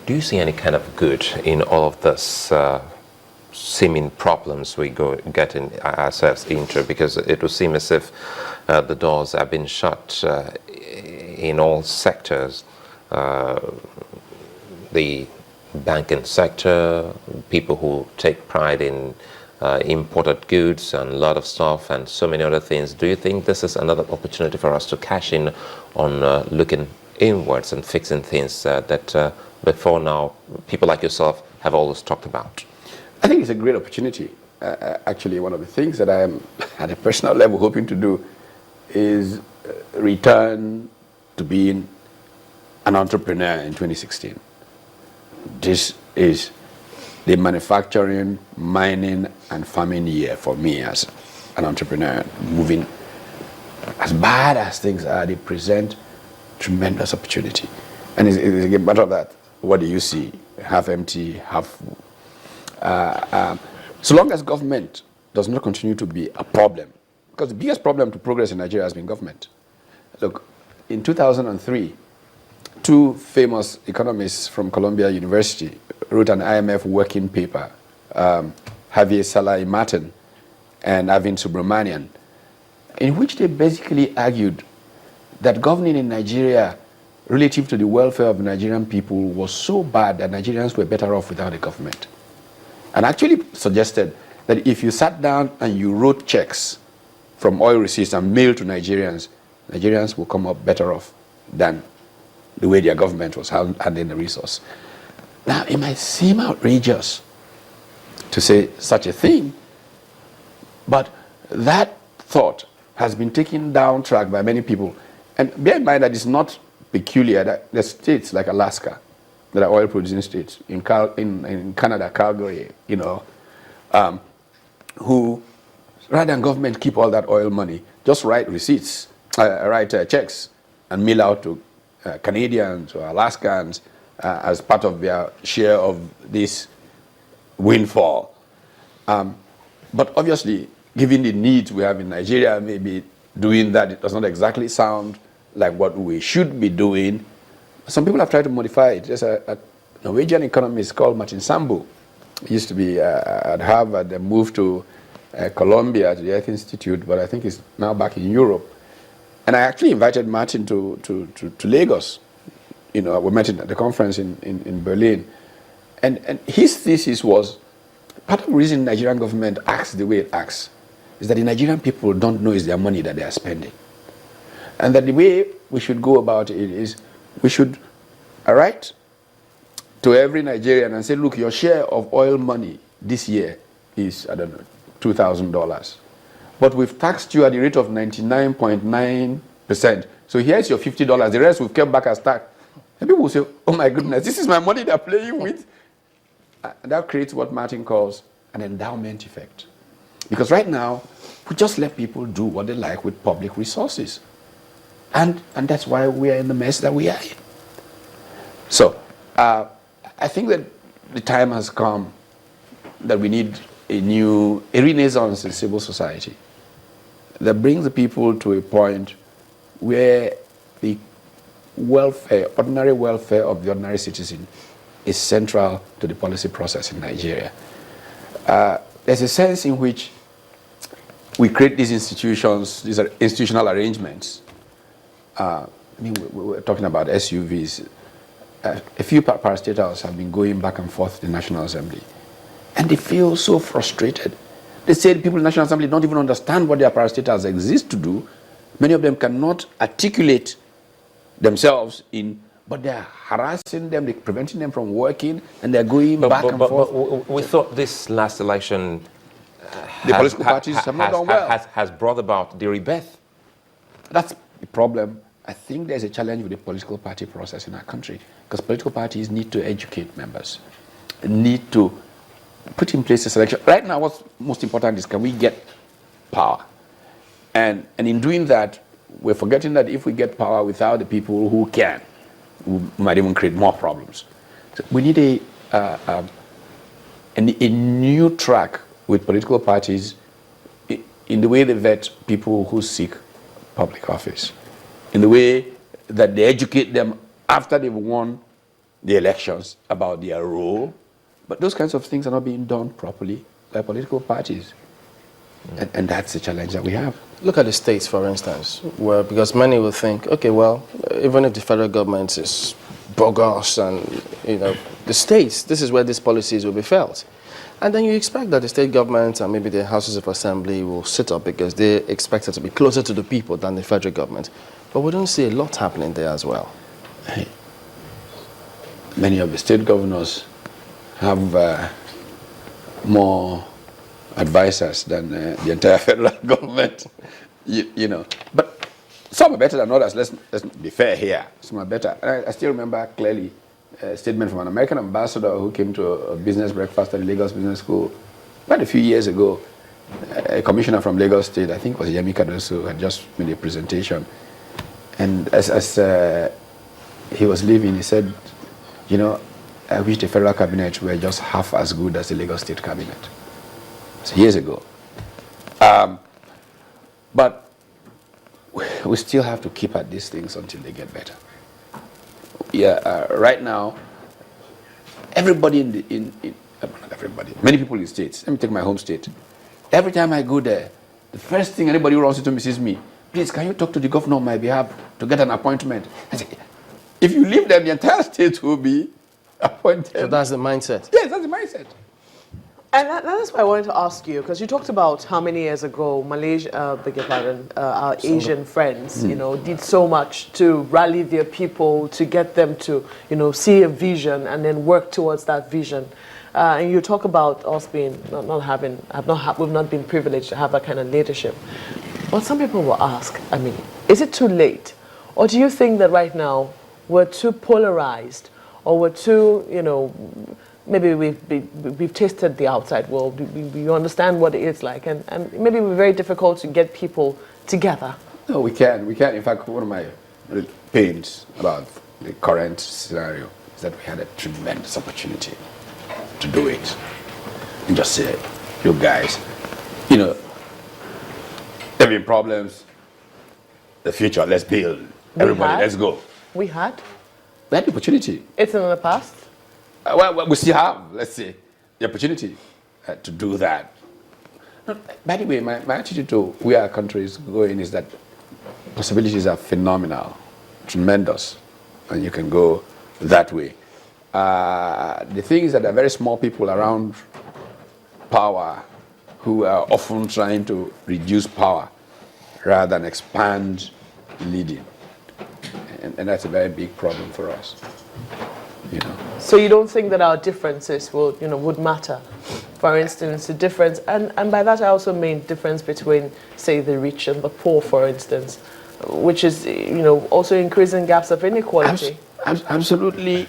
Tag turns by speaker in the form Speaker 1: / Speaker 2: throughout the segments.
Speaker 1: Do you see any kind of good in all of this seeming problems we getting ourselves into? Because it would seem as if the doors have been shut in all sectors. The banking sector, people who take pride in imported goods and a lot of stuff and so many other things. Do you think this is another opportunity for us to cash in on looking inwards and fixing things that before now people like yourself have always talked about?
Speaker 2: I think it's a great opportunity. Actually, one of the things that I am at a personal level hoping to do is return to being an entrepreneur in 2016. This is the manufacturing, mining, and farming year for me as an entrepreneur. Moving, as bad as things are, they present tremendous opportunity. And it's a matter of that. What do you see? Half empty, half full. So long as government does not continue to be a problem, because the biggest problem to progress in Nigeria has been government. Look, in 2003, two famous economists from Columbia University wrote an IMF working paper, Javier Salai Martin and Avin Subramanian, in which they basically argued that governing in Nigeria relative to the welfare of Nigerian people was so bad that Nigerians were better off without a government. And actually suggested that if you sat down and you wrote checks from oil receipts and mailed to Nigerians, Nigerians will come up better off than the way their government was handling the resource. Now, it might seem outrageous to say such a thing, but that thought has been taken down track by many people. And bear in mind that it's not peculiar that the states like Alaska, that are oil-producing states, in Canada, Calgary, who, rather than government keep all that oil money, just write receipts, write checks, and mail out to Canadians or Alaskans as part of their share of this windfall. But obviously, given the needs we have in Nigeria, maybe doing that, it does not exactly sound like what we should be doing. Some people have tried to modify it. There's a Norwegian economist called Martin Sambo. He used to be at Harvard, then moved to Columbia, to the Earth Institute, but I think he's now back in Europe. And I actually invited Martin to Lagos. We met at the conference in Berlin. And his thesis was, part of the reason the Nigerian government acts the way it acts is that the Nigerian people don't know it's their money that they are spending. And that the way we should go about it is, we should write to every Nigerian and say, look, your share of oil money this year is, I don't know, $2,000. But we've taxed you at the rate of 99.9%. So here's your $50. The rest we've kept back as tax. And people will say, oh my goodness, this is my money they're playing with. And that creates what Martin calls an endowment effect. Because right now, we just let people do what they like with public resources. And that's why we are in the mess that we are in. So I think that the time has come that we need a renaissance in civil society that brings the people to a point where the ordinary welfare of the ordinary citizen is central to the policy process in Nigeria. There's a sense in which we create these institutions, these are institutional arrangements. We were talking about SUVs. A few parastatals have been going back and forth to the National Assembly. And they feel so frustrated. They say the people in the National Assembly don't even understand what their parastatals exist to do. Many of them cannot articulate themselves but they're harassing them, they're preventing them from working, and they're going back and forth.
Speaker 1: But we thought this last election
Speaker 2: the political parties have not done well.
Speaker 1: Has brought about the rebirth.
Speaker 2: That's the problem. I think there's a challenge with the political party process in our country, because political parties need to educate members, need to put in place a selection. Right now, what's most important is, can we get power? And in doing that, we're forgetting that if we get power without the people who can, we might even create more problems. So we need a new track with political parties in the way they vet people who seek public office, in the way that they educate them after they've won the elections, about their role. But those kinds of things are not being done properly by political parties. And that's the challenge that we have.
Speaker 3: Look at the states, for instance, where, because many will think, okay, well, even if the federal government is bogus and, the states, this is where these policies will be felt. And then you expect that the state government and maybe the houses of assembly will sit up because they expect it to be closer to the people than the federal government. But we don't see a lot happening there as well.
Speaker 2: Many of the state governors have more advisors than the entire federal government, But some are better than others. Let's be fair here. Some are better. I still remember clearly a statement from an American ambassador who came to a business breakfast at the Lagos Business School quite a few years ago. A commissioner from Lagos State, I think it was Yemi Kadoso, had just made a presentation. And as he was leaving, he said, I wish the federal cabinet were just half as good as the Lagos State cabinet. So years ago. But we still have to keep at these things until they get better. Right now, everybody not everybody, many people in the states, let me take my home state. Every time I go there, the first thing anybody who runs into me says me, please, can you talk to the governor on my behalf to get an appointment? I say, if you leave them, the entire state will be appointed.
Speaker 3: So that's the mindset.
Speaker 2: Yes, that's the mindset.
Speaker 4: And that's why I wanted to ask you, because you talked about how many years ago Malaysia, beg your pardon, our Asian friends, did so much to rally their people, to get them to, see a vision and then work towards that vision. And you talk about us being we've not been privileged to have that kind of leadership. But some people will ask, is it too late, or do you think that right now we're too polarized, or we're too, maybe we've tasted the outside world, we understand what it is like, and maybe we're very difficult to get people together?
Speaker 2: No, we can. In fact, one of my pains about the current scenario is that we had a tremendous opportunity to do it. And just say, look guys, there have been problems, the future, let's build. Everybody, let's go.
Speaker 4: We had
Speaker 2: the opportunity.
Speaker 4: It's in the past?
Speaker 2: Well, we still have, let's say, the opportunity to do that. By the way, my attitude to where our country is going is that possibilities are phenomenal, tremendous, and you can go that way. The thing is that there are very small people around power who are often trying to reduce power rather than expand leading. And that's a very big problem for us.
Speaker 4: So you don't think that our differences would matter? For instance, the difference, and by that I also mean difference between, say, the rich and the poor, for instance, which is, also increasing gaps of inequality.
Speaker 2: Absolutely.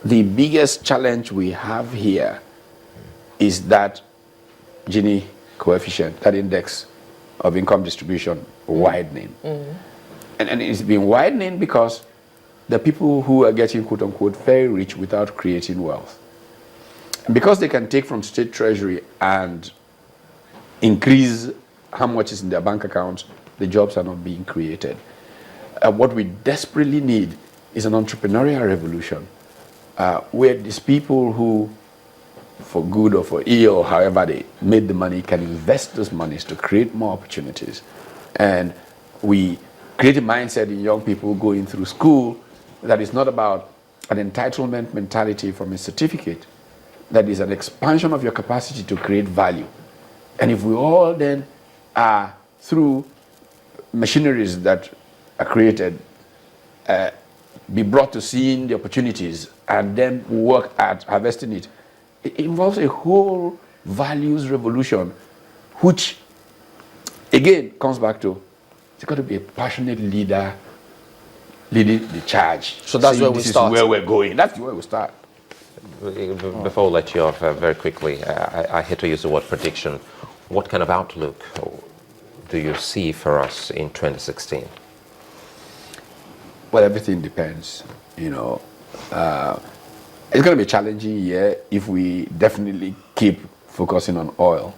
Speaker 2: The biggest challenge we have here is that Gini coefficient, that index of income distribution widening. And it's been widening because the people who are getting, quote unquote, very rich without creating wealth. And because they can take from state treasury and increase how much is in their bank account, the jobs are not being created. What we desperately need is an entrepreneurial revolution where these people who, for good or for ill, or however they made the money, can invest those monies to create more opportunities. And we create a mindset in young people going through school that is not about an entitlement mentality from a certificate, that is an expansion of your capacity to create value. And if we all then are, through machineries that are created, be brought to seeing the opportunities and then work at harvesting it, it involves a whole values revolution, which again comes back to, it's got to be a passionate leader leading the charge.
Speaker 3: So that's where we start.
Speaker 2: This is where we're going. That's where we start.
Speaker 1: Before I let you off very quickly, I hate to use the word prediction. What kind of outlook do you see for us in 2016?
Speaker 2: Well, everything depends. It's going to be a challenging year if we definitely keep focusing on oil.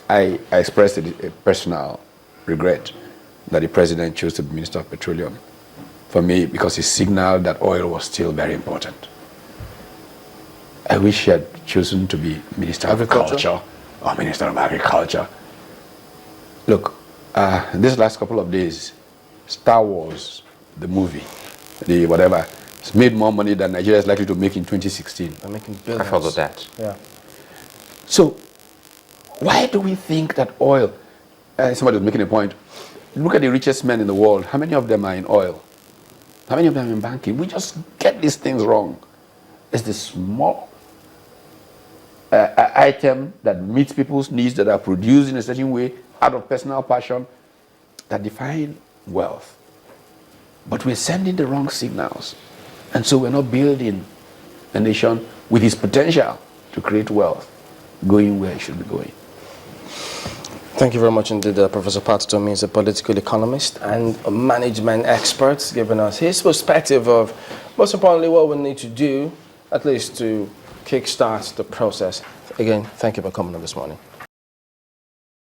Speaker 2: I expressed a personal regret that the president chose to be Minister of Petroleum for me, because he signaled that oil was still very important. I wish she had chosen to be Minister of Culture or Minister of Agriculture. Look, this last couple of days, Star Wars, the movie, the whatever, it's made more money than Nigeria is likely to make in 2016.
Speaker 3: They're making
Speaker 1: I
Speaker 3: billions.
Speaker 1: follow that.
Speaker 3: Yeah.
Speaker 2: So, why do we think that oil, somebody was making a point, look at the richest men in the world, how many of them are in oil? How many of them are in banking? We just get these things wrong. It's the small item that meets people's needs, that are produced in a certain way, out of personal passion, that define wealth. But we're sending the wrong signals. And so we're not building a nation with its potential to create wealth, going where it should be going.
Speaker 3: Thank you very much indeed, Professor Utomi is a political economist and a management expert, giving us his perspective of, most importantly, what we need to do, at least to kickstart the process. Again, thank you for coming on this morning.